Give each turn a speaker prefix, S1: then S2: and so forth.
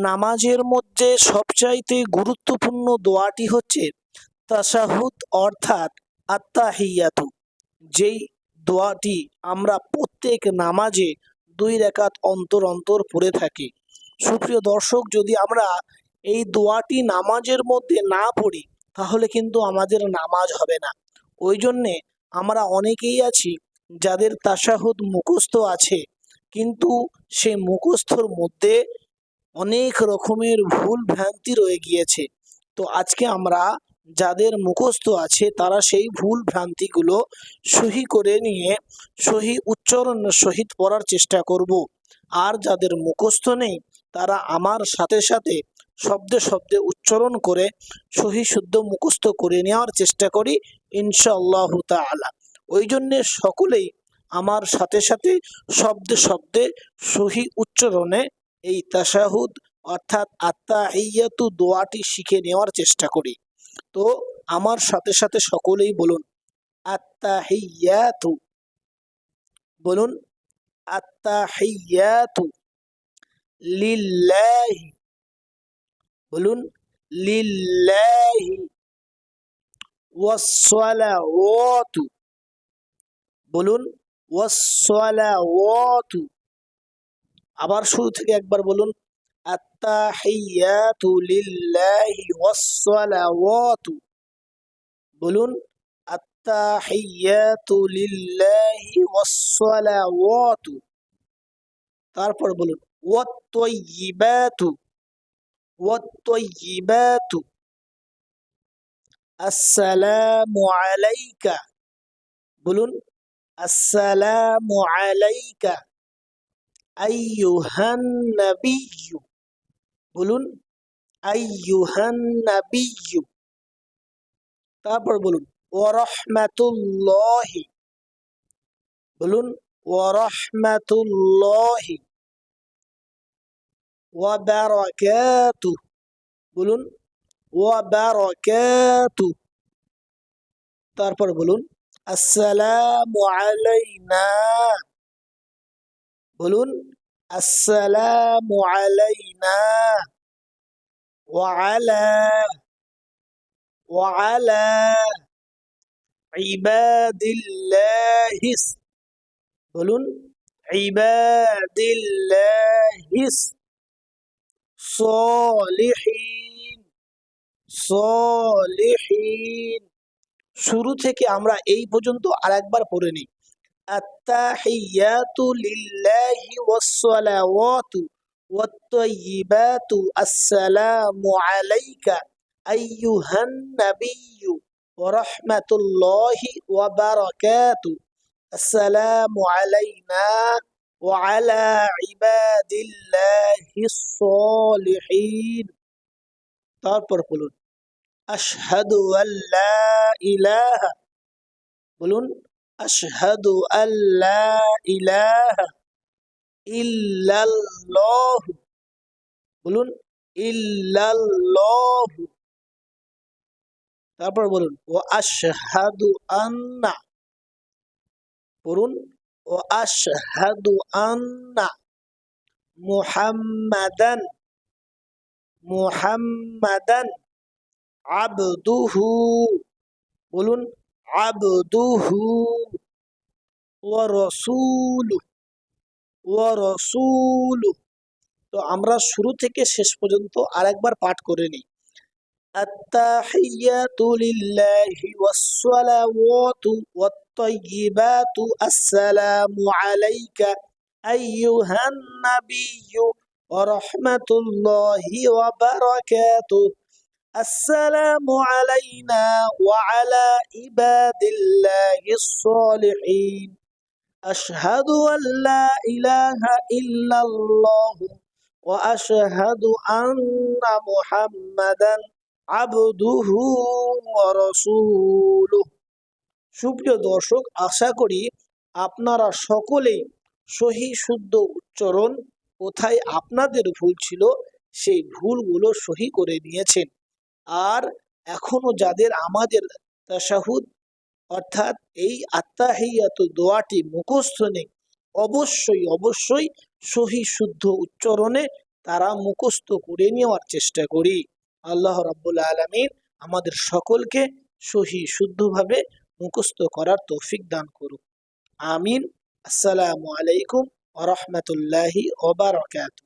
S1: নামাজের মধ্যে সবচাইতে গুরুত্বপূর্ণ দোয়াটি হচ্ছে তাশাহুদ অর্থাৎ আত্তাহিয়াতু। যেই দোয়াটি আমরা প্রত্যেক নামাজে 2 রাকাত অন্তর অন্তর পড়ে থাকি। সুপ্রিয় দর্শক, যদি আমরা এই দোয়াটি নামাজের মধ্যে না পড়ি তাহলে কিন্তু আমাদের নামাজ হবে না। ওই জন্যে আমরা অনেকেই আছি যাদের তাশাহুদ মুখস্থ আছে, কিন্তু সে মুখস্থর মধ্যে অনেক রকমের ভুল ভ্রান্তি রয়ে গিয়েছে। তো আজকে আমরা যাদের মুখস্থ আছে তারা সেই ভুল ভ্রান্তিগুলো সহি করে নিয়ে সহি উচ্চারণের সহিত পড়ার চেষ্টা করব। আর যাদের মুখস্থ নেই তারা আমার সাথে সাথে শব্দে শব্দে উচ্চারণ করে সহি শুদ্ধ মুখস্থ করে নেওয়ার চেষ্টা করি ইনশাআল্লাহ তাআলা। ওই জন্যে সকলেই আমার সাথে সাথে শব্দে শব্দে সহি উচ্চারণে এই তাশাহুদ অর্থাৎ আত্তাহিয়াতু দোয়াটি শিখে নেওয়ার চেষ্টা করি। তো আমার সাথে সাথে সকলেই বলুন আত্তাহিয়াতু। বলুন আত্তাহিয়াতু লিল্লাহি। বলুন লিল্লাহি ওয়াসসালাওয়াতু। বলুন ওয়াসসালাওয়াতু। আবার শুরু থেকে একবার বলুন আত্তাহিয়াতু লিল্লাহি ওয়াসসালাওয়াতু। বলুন আত্তাহিয়াতু লিল্লাহি ওয়াসসালাওয়াতু। তারপর বলুন ওয়াত-তাইয়্যিবাতু। ওয়াত-তাইয়্যিবাতু। আসসালামু আলাইকা। বলুন আসসালামু আলাইকা আইয়ুহান নাবিয়্যু। বলুন আইয়ুহান নাবিয়্যু। তারপর বলুন ওয়া রাহমাতুল্লাহি। বলুন ওয়া রাহমাতুল্লাহি ওয়া বারাকাতুহু। বলুন ওয়া বারাকাতুহু। তারপর বলুন আসসালামু আলাইনা। বলুন আসসালামু আলাইনা ওয়া আলা ইবাদিল্লাহিস। বলুন ইবাদিল্লাহিস সলিহিন। সলিহিন। শুরু থেকে আমরা এই পর্যন্ত আরেকবার পড়ে নিই। আত্তাহিয়াতু লিল্লাহি ওয়াসসালাওয়াতু ওয়াত-তাইয়্যিবাতু আসসালামু আলাইকা আইয়ুহান নাবিয়্যু ওয়া রাহমাতুল্লাহি ওয়া বারাকাতুহু। আসসালামু আলাইনা ওয়া আলা ইবাদিল্লাহিস সলিহিন। তারপর বলুন আশহাদু আল্লা ইলাহা। বলুন আশহাদু আল্লা ইলাহা ইল্লাল্লাহু। বলুন ইল্লাল্লাহু। তারপর বলুন ওয়া আশহাদু আন্না। বলুন ওয়া আশহাদু আন্না মুহাম্মাদান। মুহাম্মাদান আবদুহু। বলুন আবদুহু ওয়া রাসূলুহু। ওয়া রাসূলুহু। তো আমরা শুরু থেকে শেষ পর্যন্ত আরেকবার পাঠ করে নিই। আত্তাহিয়াতু লিল্লাহি ওয়াসসালাওয়াতু ওয়াত-তাইয়্যিবাতু আসসালামু আলাইকা আইয়ুহান নাবিয়্যু ওয়া রাহমাতুল্লাহি ওয়া বারাকাতুহু। আসসালামু আলাইনা ওয়া আলা ইবাদিল্লাহিস সলিহিন। আশহাদু আল্লা ইলাহা ইল্লাল্লাহু ওয়া আশহাদু আন্না মুহাম্মাদান আবদুহু ওয়া রাসূলুহু। সুপ্রিয় দর্শক, আশা করি আপনারা সকলেই সহি শুদ্ধ উচ্চারণ, কোথায় আপনাদের ভুল ছিল সেই ভুলগুলো সহি করে নিয়েছেন। আর এখনো যাদের আমাদের তাশাহুদ অর্থাৎ এই আত্তাহিয়াতু দোয়াটি মুখস্থ নেই, অবশ্যই অবশ্যই সহি শুদ্ধ উচ্চারণে তারা মুখস্থ করে নেওয়ার চেষ্টা করি। আল্লাহ রাব্বুল আলামিন আমাদের সকলকে সহি শুদ্ধভাবে মুখস্থ করার তৌফিক দান করুন। আমিন। আসসালামু আলাইকুম ওয়া রাহমাতুল্লাহি ওয়া বারাকাতুহু।